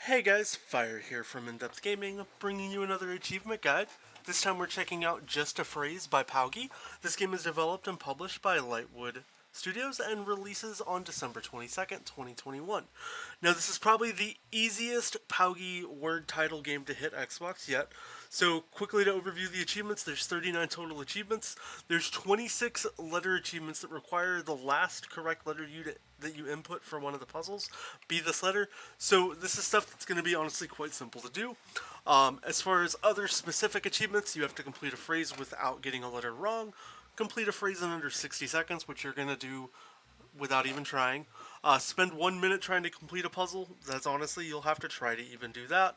Hey guys, Fire here from InDepth Gaming, bringing you another achievement guide. This time we're checking out Just a Phrase by POWGI. This game is developed and published by Lightwood Studios and releases on December 22nd, 2021. Now this is probably the easiest POWGI word title game to hit Xbox yet. So quickly to overview the achievements, there's 39 total achievements. There's 26 letter achievements that require the last correct letter that you input for one of the puzzles be this letter. So this is stuff that's going to be honestly quite simple to do. As far as other specific achievements, you have to complete a phrase without getting a letter wrong. Complete a phrase in under 60 seconds, which you're going to do without even trying. Spend 1 minute trying to complete a puzzle. That's honestly, you'll have to try to even do that.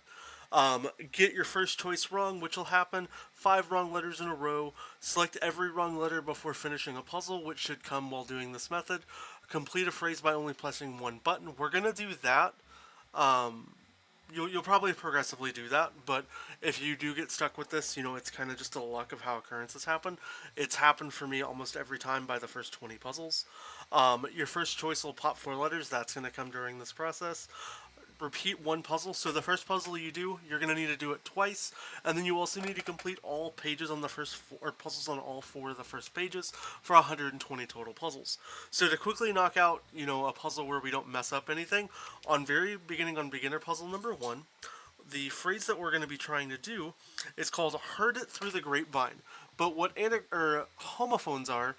Get your first choice wrong, which will happen. 5 wrong letters in a row. Select every wrong letter before finishing a puzzle, which should come while doing this method. Complete a phrase by only pressing one button. We're going to do that. You'll probably progressively do that, but if you do get stuck with this, it's kind of just the luck of how occurrences happen. It's happened for me almost every time by the first 20 puzzles. Your first choice will pop 4 letters. That's going to come during this process. Repeat one puzzle. So the first puzzle you do, you're going to need to do it twice, and then you also need to complete all pages on the first 4, or puzzles on all 4 of the first pages for 120 total puzzles. So to quickly knock out, a puzzle where we don't mess up anything, on beginner puzzle number 1, the phrase that we're going to be trying to do is called "Heard It Through the Grapevine." But what homophones are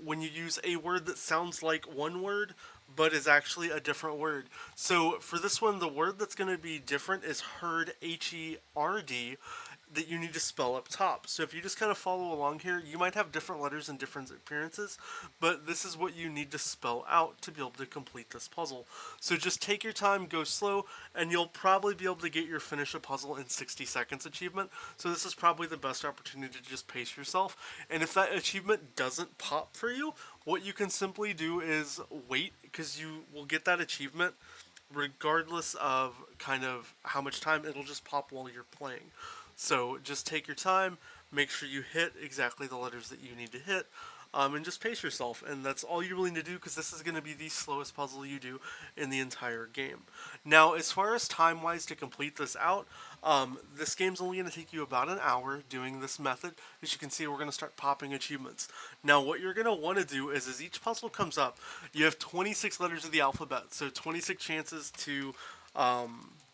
when you use a word that sounds like one word but is actually a different word. So for this one, the word that's going to be different is herd, H-E-R-D, that you need to spell up top. So if you just kind of follow along here, you might have different letters and different appearances, but this is what you need to spell out to be able to complete this puzzle. So just take your time, go slow, and you'll probably be able to get your finish a puzzle in 60 seconds achievement. So this is probably the best opportunity to just pace yourself. And if that achievement doesn't pop for you, what you can simply do is wait, because you will get that achievement regardless of kind of how much time. It'll just pop while you're playing. So just take your time, make sure you hit exactly the letters that you need to hit, and just pace yourself. And that's all you really need to do, because this is going to be the slowest puzzle you do in the entire game. Now, as far as time-wise to complete this out, this game's only going to take you about an hour doing this method. As you can see, we're going to start popping achievements. Now, what you're going to want to do is, as each puzzle comes up, you have 26 letters of the alphabet, so 26 chances to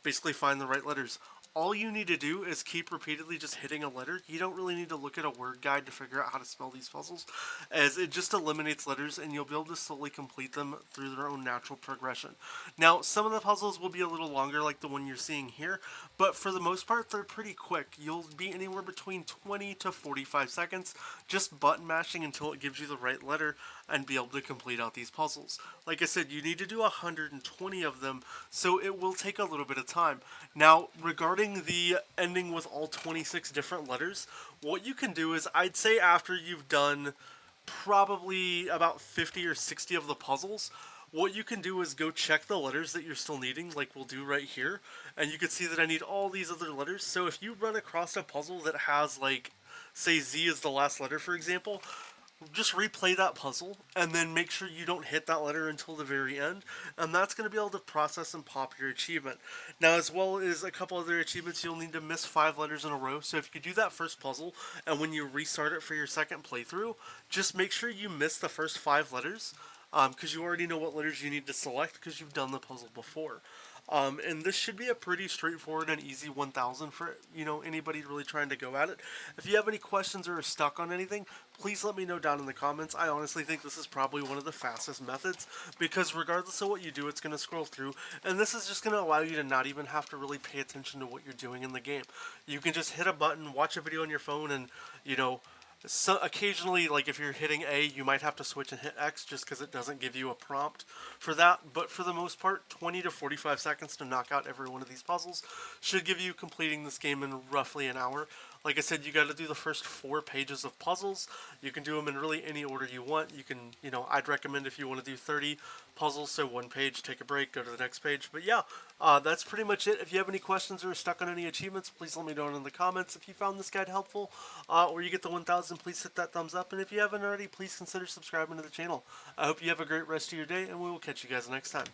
basically find the right letters. All you need to do is keep repeatedly just hitting a letter. You don't really need to look at a word guide to figure out how to spell these puzzles, as it just eliminates letters and you'll be able to slowly complete them through their own natural progression. Now, some of the puzzles will be a little longer, like the one you're seeing here, but for the most part, they're pretty quick. You'll be anywhere between 20 to 45 seconds just button mashing until it gives you the right letter and be able to complete out these puzzles. Like I said, you need to do 120 of them, so it will take a little bit of time. Now, regarding the ending with all 26 different letters, what you can do is, I'd say after you've done probably about 50 or 60 of the puzzles, what you can do is go check the letters that you're still needing, like we'll do right here, and you can see that I need all these other letters. So if you run across a puzzle that has, like, say Z is the last letter, for example, just replay that puzzle and then make sure you don't hit that letter until the very end, and that's going to be able to process and pop your achievement. Now, as well as a couple other achievements, you'll need to miss 5 letters in a row. So if you do that first puzzle and when you restart it for your second playthrough, just make sure you miss the first 5 letters, because you already know what letters you need to select because you've done the puzzle before. And this should be a pretty straightforward and easy 1000 for, anybody really trying to go at it. If you have any questions or are stuck on anything, please let me know down in the comments. I honestly think this is probably one of the fastest methods, because regardless of what you do, it's going to scroll through, and this is just going to allow you to not even have to really pay attention to what you're doing in the game. You can just hit a button, watch a video on your phone, and, so occasionally, like if you're hitting A, you might have to switch and hit X just because it doesn't give you a prompt for that. But for the most part, 20 to 45 seconds to knock out every one of these puzzles should give you completing this game in roughly an hour. Like I said, you got to do the first 4 pages of puzzles. You can do them in really any order you want. You can, I'd recommend if you want to do 30 puzzles, so 1 page, take a break, go to the next page. But yeah, that's pretty much it. If you have any questions or are stuck on any achievements, please let me know in the comments. If you found this guide helpful, or you get the 1000, please hit that thumbs up. And if you haven't already, please consider subscribing to the channel. I hope you have a great rest of your day, and we will catch you guys next time.